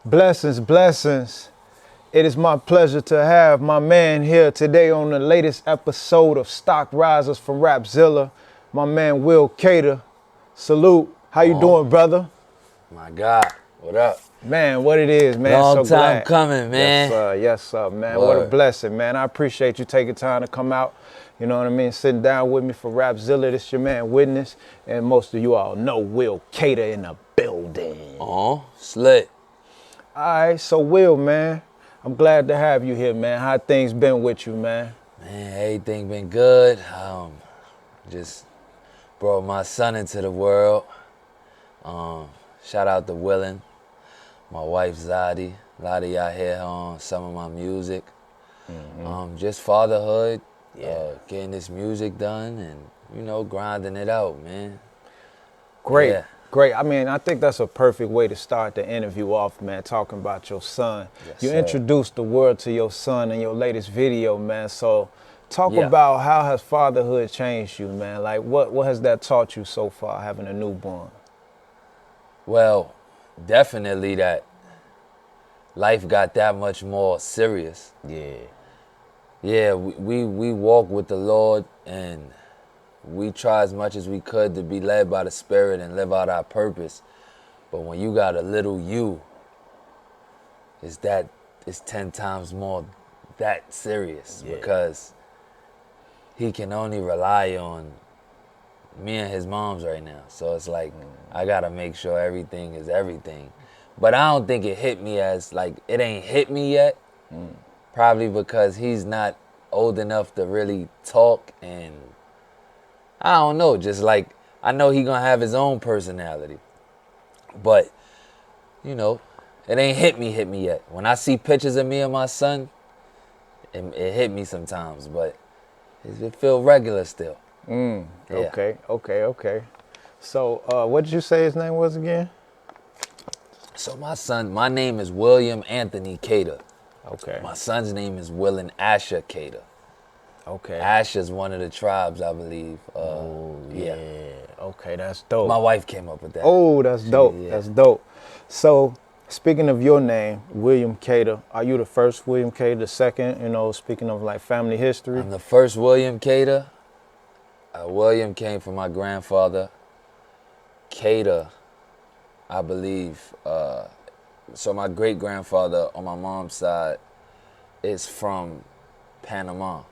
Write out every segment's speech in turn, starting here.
Blessings, blessings. It is my pleasure to have my man here today on the latest episode of Stock Risers from Rapzilla. My man Will Cata. Salute. How you doing, brother? My God, what up? Man, what it is, man. Long so time glad. coming, man. Yes, sir, man. Word. What a blessing, man. I appreciate you taking time to come out. You know what I mean? Sitting down with me for Rapzilla. This your man Witness. And most of you all know Will Cata in the building. Oh, slick. All right, so Will, man, I'm glad to have you here, man. How things been with you, man? Man, everything been good. Just brought my son into the world. Shout out to William, my wife Zadie. A lot of y'all hear her on some of my music. Just fatherhood, getting this music done and, you know, grinding it out, man. Great. Yeah. Great. I mean, I think that's a perfect way to start the interview off, man, talking about your son. Yes, You sir. introduced the world to your son in your latest video, man. So talk about how has fatherhood changed you, man? Like, what has that taught you so far, having a newborn? Well, definitely that life got that much more serious. Yeah, we walk with the Lord and we try as much as we could to be led by the Spirit and live out our purpose. But when you got a little you, it's 10 times more that serious because he can only rely on me and his mom's right now. So it's like, I gotta make sure everything is everything. But I don't think it hit me as, like, it ain't hit me yet. Probably because he's not old enough to really talk, and I don't know, just like, I know he gonna have his own personality. But, you know, it ain't hit me yet. When I see pictures of me and my son, it hit me sometimes, but it feel regular still. Yeah. Okay. So what did you say his name was again? So my name is William Anthony Cata. Okay. My son's name is William Asher Cata. Okay. Asher's one of the tribes, I believe. Okay, that's dope. My wife came up with that. Oh, that's dope. Yeah. That's dope. So, speaking of your name, William Cata, are you the first William Cata, the second? You know, speaking of like family history. I'm the first William Cata. William came from my grandfather. Cata, I believe. So my great grandfather on my mom's side is from Panama.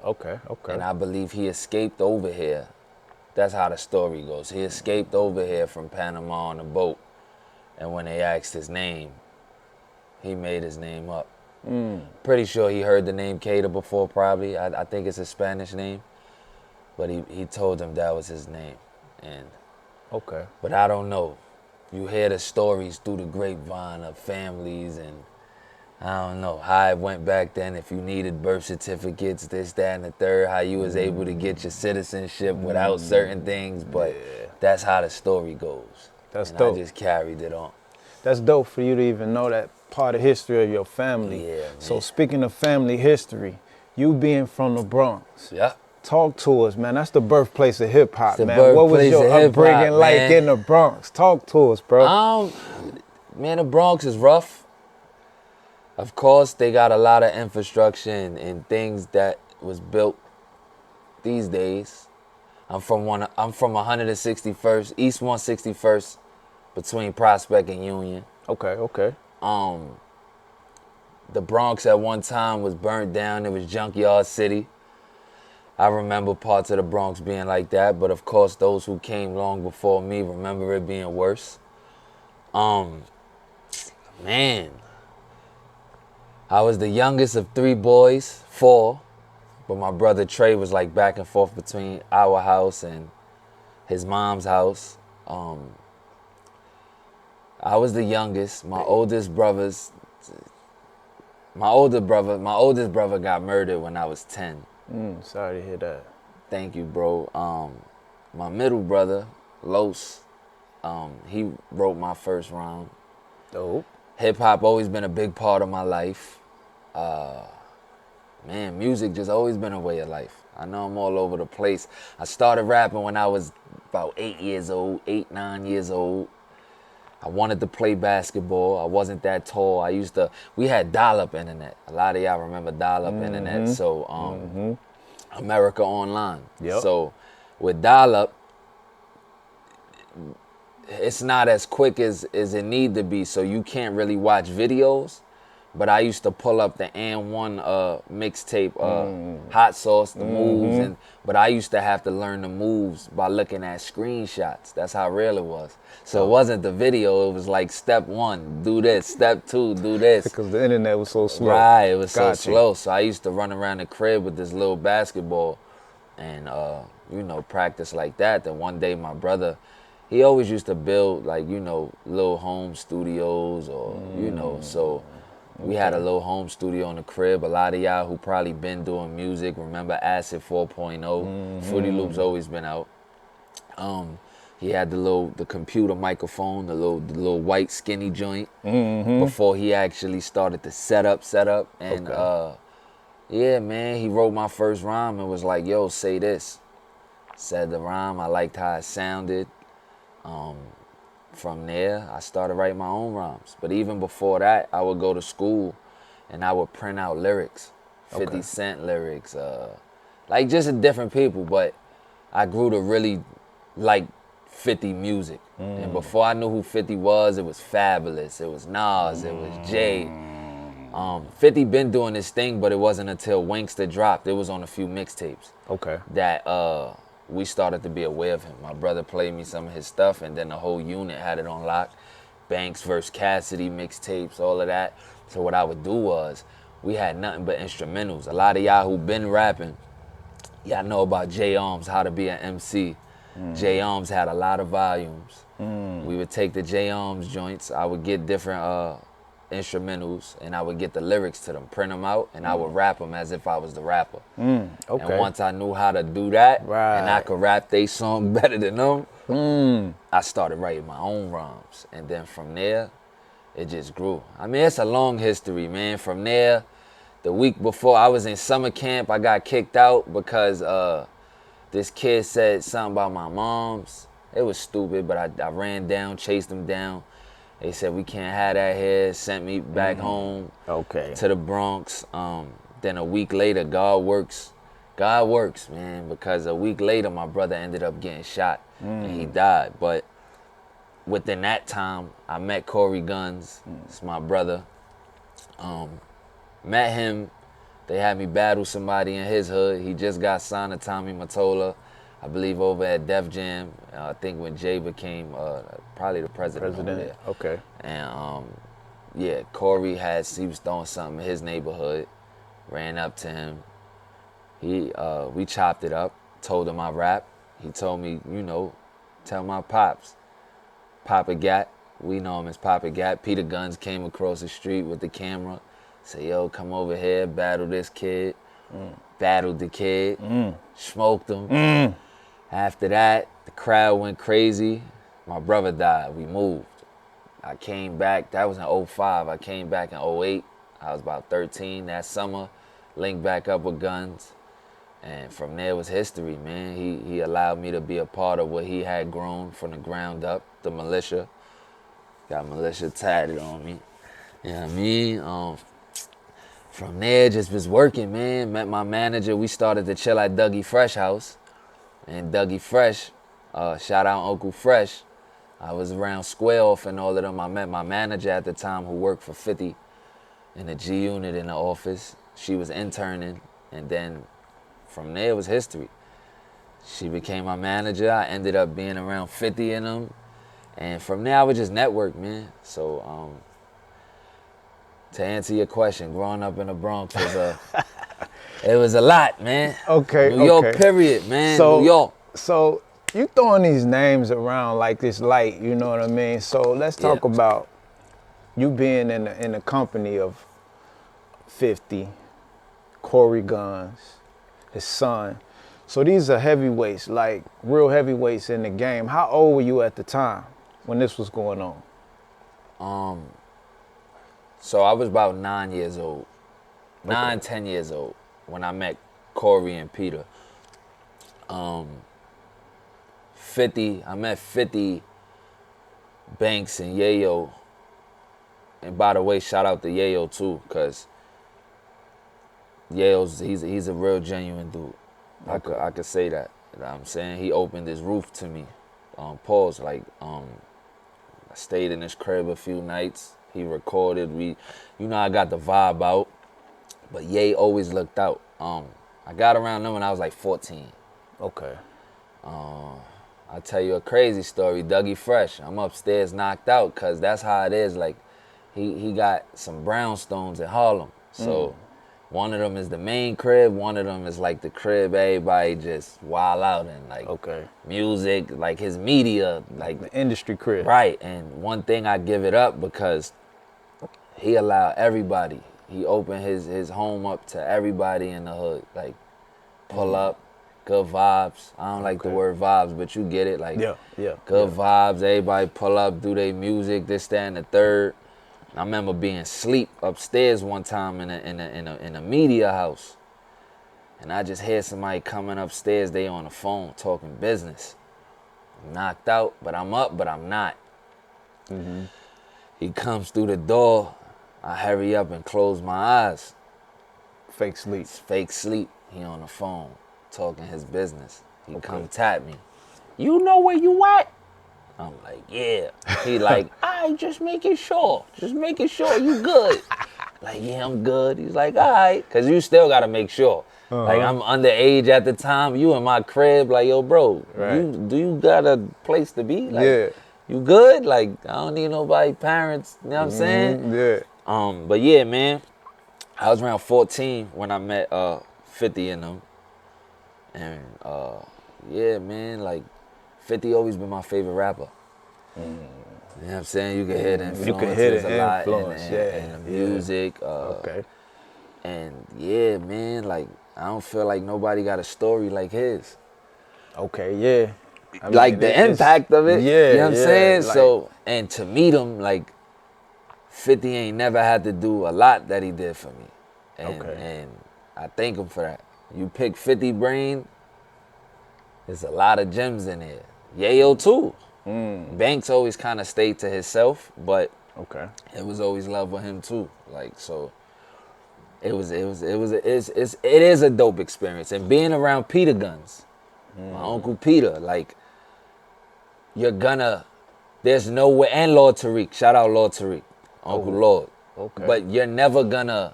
Okay. And I believe he escaped over here. That's how the story goes. He escaped over here from Panama on a boat. And when they asked his name, he made his name up. Pretty sure he heard the name Cata before, probably. I think it's a Spanish name. But he told him that was his name. Okay. But I don't know. You hear the stories through the grapevine of families, and I don't know how it went back then. If you needed birth certificates, this, that, and the third, how you was able to get your citizenship without certain things. But that's how the story goes. That's and dope. I just carried it on. That's dope for you to even know that part of history of your family. Yeah, So man. speaking of family history, you being from the Bronx. Yeah. Talk to us, man. That's the birthplace of hip hop, the man. What was birthplace your of hip-hop, upbringing like man. in the Bronx? Talk to us, bro. Man, the Bronx is rough. Of course, they got a lot of infrastructure and things that was built these days. I'm from 161st, East 161st, between Prospect and Union. Okay. The Bronx at one time was burnt down. It was Junkyard City. I remember parts of the Bronx being like that, but of course those who came long before me remember it being worse. Man, I was the youngest of 3 boys, 4, but my brother Trey was like back and forth between our house and his mom's house. I was the youngest. My oldest brother got murdered when I was 10. Sorry to hear that. Thank you, bro. My middle brother, Los, he wrote my first rhyme. Dope. Hip hop always been a big part of my life. Man, music just always been a way of life. I know I'm all over the place. I started rapping when I was about 8 years old, 8, 9 years old. I wanted to play basketball. I wasn't that tall. We had dial-up internet. A lot of y'all remember dial-up internet. So, America Online. Yep. So, with dial-up, it's not as quick as it need to be. So you can't really watch videos. But I used to pull up the And1 mixtape, Hot Sauce, the moves, but I used to have to learn the moves by looking at screenshots. That's how real it was. So it wasn't the video, it was like step 1, do this, step 2, do this. Because the internet was so slow. Right, it was so slow. So I used to run around the crib with this little basketball and, practice like that. Then one day my brother, he always used to build like, little home studios or, so we had a little home studio in the crib. A lot of y'all who probably been doing music remember Acid 4.0. Fruity Loop's always been out. He had the computer microphone, the little white skinny joint before he actually started to set up. And yeah, man, he wrote my first rhyme and was like, yo, say this. Said the rhyme, I liked how it sounded. From there, I started writing my own rhymes. But even before that, I would go to school and I would print out lyrics, 50 Cent lyrics, like just different people. But I grew to really like 50 music. And before I knew who 50 was, it was Fabulous, it was Nas, it was Jay. 50 been doing this thing, but it wasn't until Winkster dropped. It was on a few mixtapes. That we started to be aware of him. My brother played me some of his stuff, and then the whole unit had it on lock. Banks versus Cassidy mixtapes, all of that. So what I would do was, we had nothing but instrumentals. A lot of y'all who been rapping, y'all know about J. Arms, How to Be an MC. J. Arms had a lot of volumes. We would take the J. Arms joints. I would get different instrumentals, and I would get the lyrics to them, print them out, and I would rap them as if I was the rapper. And once I knew how to do that, and I could rap they song better than them, I started writing my own rhymes. And then from there, it just grew. I mean, it's a long history, man. From there, the week before I was in summer camp, I got kicked out because this kid said something about my mom's. It was stupid, but I ran down, chased him down. They said, we can't have that here, sent me back home to the Bronx. Then a week later, God works, man, because a week later, my brother ended up getting shot and he died. But within that time, I met Corey Guns, it's my brother. Met him, they had me battle somebody in his hood. He just got signed to Tommy Mottola, I believe over at Def Jam. I think when Jay became probably the president over there. And yeah, Corey he was throwing something in his neighborhood. Ran up to him. We chopped it up. Told him I rap. He told me, tell my pops. Papa Gat, we know him as Papa Gat. Peter Guns came across the street with the camera. Said, yo, come over here, battle this kid. Battled the kid. Smoked him. After that, the crowd went crazy. My brother died. We moved. I came back. That was in 2005. I came back in 2008. I was about 13 that summer. Linked back up with Guns. And from there was history, man. He allowed me to be a part of what he had grown from the ground up. The militia. Got militia tatted on me. You know what I mean? From there, just was working, man. Met my manager. We started to chill at Dougie Fresh house. And Dougie Fresh, shout out Uncle Fresh. I was around Square Off and all of them. I met my manager at the time who worked for 50 in the G unit in the office. She was interning, and then from there it was history. She became my manager. I ended up being around 50 in them. And from there I would just network, man. So to answer your question, growing up in the Bronx was it was a lot, man. New York, period, man. New York. So you throwing these names around like this light, you know what I mean? So let's talk about you being in the company of 50, Corey Guns, his son. So these are heavyweights, like real heavyweights in the game. How old were you at the time when this was going on? So I was about 9 years old, 10 years old when I met Corey and Peter. 50, I met 50 Banks and Yayo. And by the way, shout out to Yayo too, cause he's a real genuine dude. Okay. I could say that. You know what I'm saying? He opened his roof to me. Pause. Like, I stayed in his crib a few nights. He recorded. I got the vibe out. But Ye always looked out. I got around them when I was like 14. Okay. I'll tell you a crazy story. Dougie Fresh. I'm upstairs knocked out because that's how it is. Like, he got some brownstones in Harlem. So one of them is the main crib. One of them is like the crib everybody just wild out in. Like, music, like his media. Like the industry crib. Right. And one thing I give it up because he allowed everybody. He opened his home up to everybody in the hood. Like, pull up, good vibes. I don't like the word vibes, but you get it. Like, good vibes. Everybody pull up, do their music, this, that, and the third. I remember being asleep upstairs one time in a media house, and I just hear somebody coming upstairs. They on the phone talking business. I'm knocked out, but I'm up, but I'm not. Mm-hmm. He comes through the door. I hurry up and close my eyes. Fake sleep. It's fake sleep. He on the phone talking his business. He come tap me. You know where you at? I'm like, yeah. He like, I just making sure. Just making sure you good. Like, yeah, I'm good. He's like, all right. Because you still got to make sure. Like, I'm underage at the time. You in my crib. Like, yo, bro, do you got a place to be? Like, you good? Like, I don't need nobody, parents. You know what I'm saying? Yeah. But yeah, man. I was around 14 when I met 50 in them. And, yeah, man, like, 50 always been my favorite rapper. You know what I'm saying? You can hear the influences you can hear the a lot influence, in the music. And yeah, man, like, I don't feel like nobody got a story like his. Okay, yeah. I mean, like the impact of it. Yeah, you know what I'm saying? Like, so, and to meet him, like, 50 ain't never had to do a lot that he did for me. And I thank him for that. You pick 50 brain, there's a lot of gems in there. Yayo too. Banks always kind of stayed to himself, but it was always love with him too. Like, so it is a dope experience. And being around Peter Guns, my Uncle Peter, like, there's no way, and Lord Tariq, shout out Lord Tariq, Uncle Lord. But you're never gonna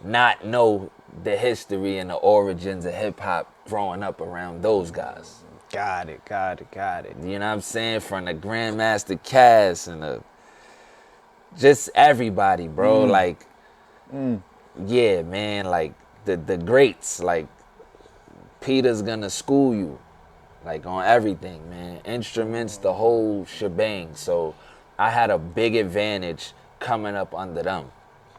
not know the history and the origins of hip hop growing up around those guys. Got it. You know what I'm saying? From the Grandmaster Cass and just everybody, bro. Like, yeah, man, like the greats, like, Peter's gonna school you, like, on everything, man. Instruments, the whole shebang. So I had a big advantage coming up under them.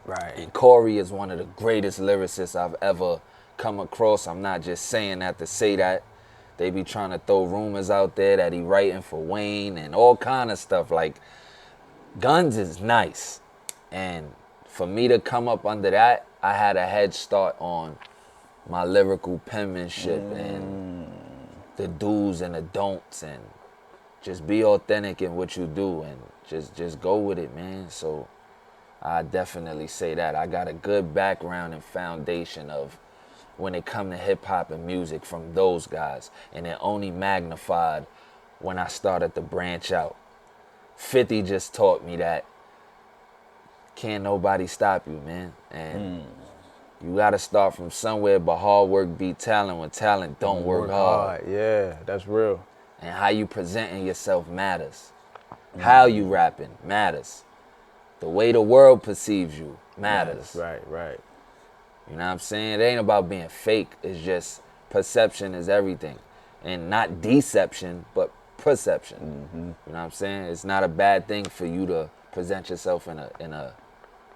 Right. And Corey is one of the greatest lyricists I've ever come across. I'm not just saying that to say that. They be trying to throw rumors out there that he writing for Wayne and all kind of stuff. Like, Guns is nice. And for me to come up under that, I had a head start on my lyrical penmanship and the do's and the don'ts, and just be authentic in what you do and just go with it, man. So I definitely say that. I got a good background and foundation of when it come to hip hop and music from those guys. And it only magnified when I started to branch out. 50 just taught me that can't nobody stop you, man. And you gotta start from somewhere, but hard work beat talent when talent don't work hard. Yeah, that's real. And how you presenting yourself matters. How you rapping matters. The way the world perceives you matters. Right. You know what I'm saying? It ain't about being fake. It's just perception is everything. And not deception, but perception. You know what I'm saying? It's not a bad thing for you to present yourself in a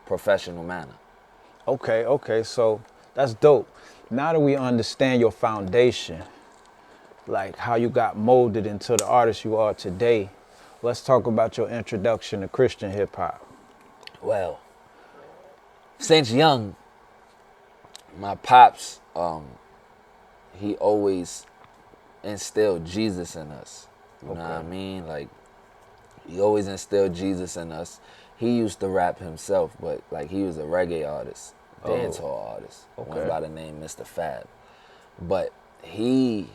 professional manner. Okay, so that's dope. Now that we understand your foundation, like how you got molded into the artist you are today, let's talk about your introduction to Christian hip hop. Well, since young, my pops, he always instilled Jesus in us. You know what I mean? Like, He always instilled Jesus in us. He used to rap himself, but like he was a reggae artist, dancehall artist. Went by the name Mr. Fab. But he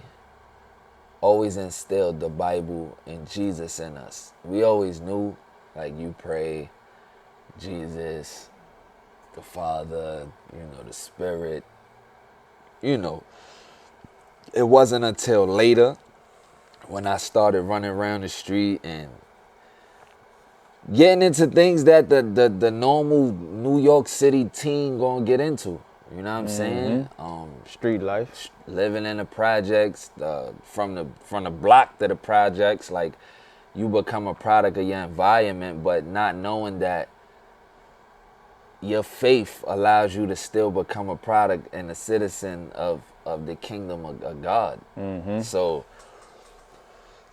always instilled the Bible and Jesus in us. We always knew, like, you pray, Jesus, the Father, the Spirit. It wasn't until later when I started running around the street and getting into things that the normal New York City teen gonna get into. You know what I'm saying? Street life. Living in the projects, from the block to the projects, like you become a product of your environment, but not knowing that your faith allows you to still become a product and a citizen of the kingdom of God. So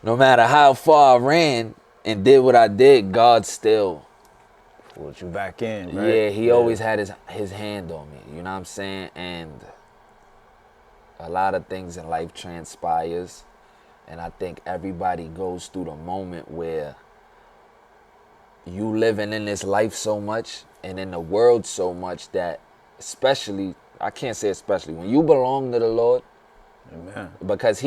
no matter how far I ran and did what I did, God still pulled you back in, right? Yeah, he always had his hand on me, you know what I'm saying? And a lot of things in life transpires, and I think everybody goes through the moment where you living in this life so much and in the world so much that, especially, I can't say especially, when you belong to the Lord, Amen. Because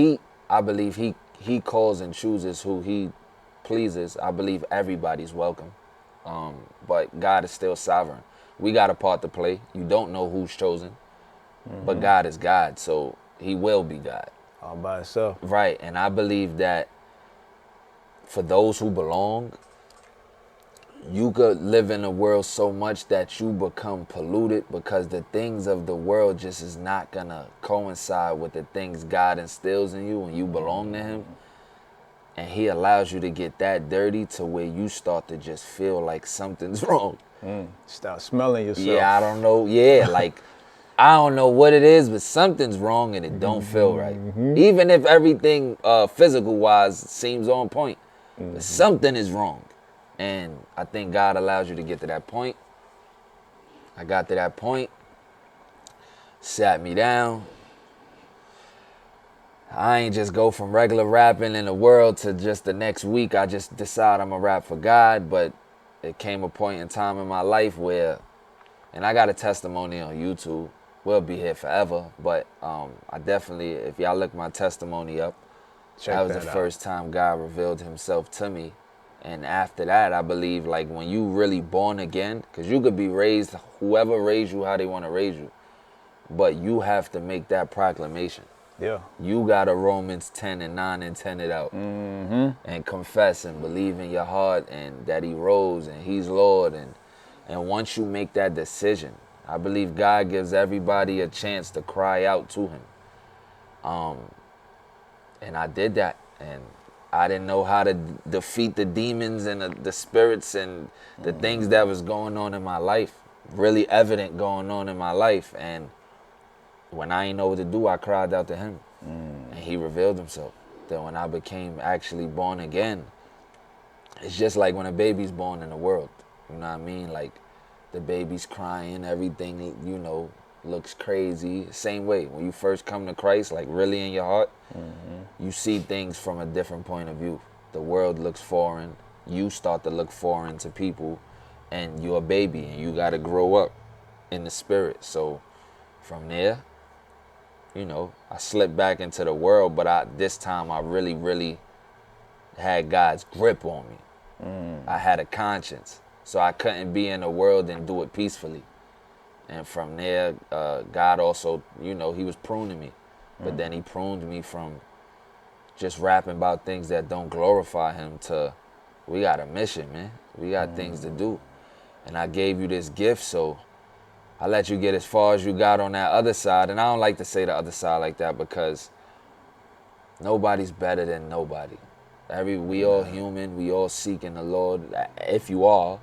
I believe he calls and chooses who he pleases. I believe everybody's welcome. But God is still sovereign. We got a part to play. You don't know who's chosen, but God is God, so he will be God. All by itself. Right, and I believe that for those who belong, you could live in a world so much that you become polluted because the things of the world just is not gonna coincide with the things God instills in you when you belong to him. And he allows you to get that dirty to where you start to just feel like something's wrong. Start smelling yourself. Yeah, I don't know. Yeah, like, I don't know what it is, but something's wrong and it don't feel right. Even if everything physical-wise seems on point, but something is wrong. And I think God allows you to get to that point. I got to that point, sat me down. I ain't just go from regular rapping in the world to just the next week I just decide I'm gonna rap for God, but it came a point in time in my life where, and I got a testimony on YouTube, we'll be here forever, but I definitely, if y'all look my testimony up, that was the first time God revealed himself to me. And after that, I believe, like, when you really born again, because you could be raised, whoever raised you, how they want to raise you, but you have to make that proclamation. Yeah. You got a Romans 10 and 9 and 10 it out. And confess and believe in your heart and that he rose and he's Lord. And once you make that decision, I believe God gives everybody a chance to cry out to him. And I did that. And I didn't know how to defeat the demons and the spirits and the things that was going on in my life, really evident going on in my life. And when I didn't know what to do, I cried out to him, and he revealed himself. Then when I became actually born again, it's just like when a baby's born in the world. You know what I mean? Like, the baby's crying, everything, looks crazy. Same way, when you first come to Christ, like really in your heart, you see things from a different point of view. The world looks foreign. You start to look foreign to people, and you're a baby, and you got to grow up in the spirit. So from there, I slipped back into the world, but this time I really, really had God's grip on me. I had a conscience, so I couldn't be in the world and do it peacefully. And from there, God also, he was pruning me. But then he pruned me from just rapping about things that don't glorify him to, we got a mission, man. We got things to do. And I gave you this gift, so I let you get as far as you got on that other side. And I don't like to say the other side like that because nobody's better than nobody. We all human. We all seeking the Lord. If you are,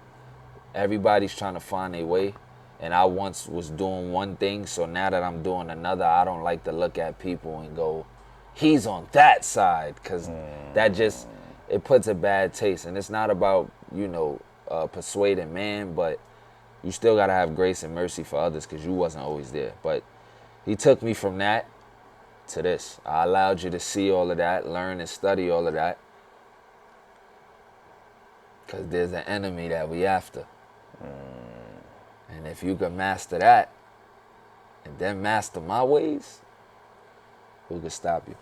everybody's trying to find their way. And I once was doing one thing, so now that I'm doing another, I don't like to look at people and go, he's on that side, because that just, it puts a bad taste. And it's not about, persuading man, but you still got to have grace and mercy for others because you wasn't always there. But he took me from that to this. I allowed you to see all of that, learn and study all of that. Because there's an enemy that we after. And if you can master that, and then master my ways, who can stop you?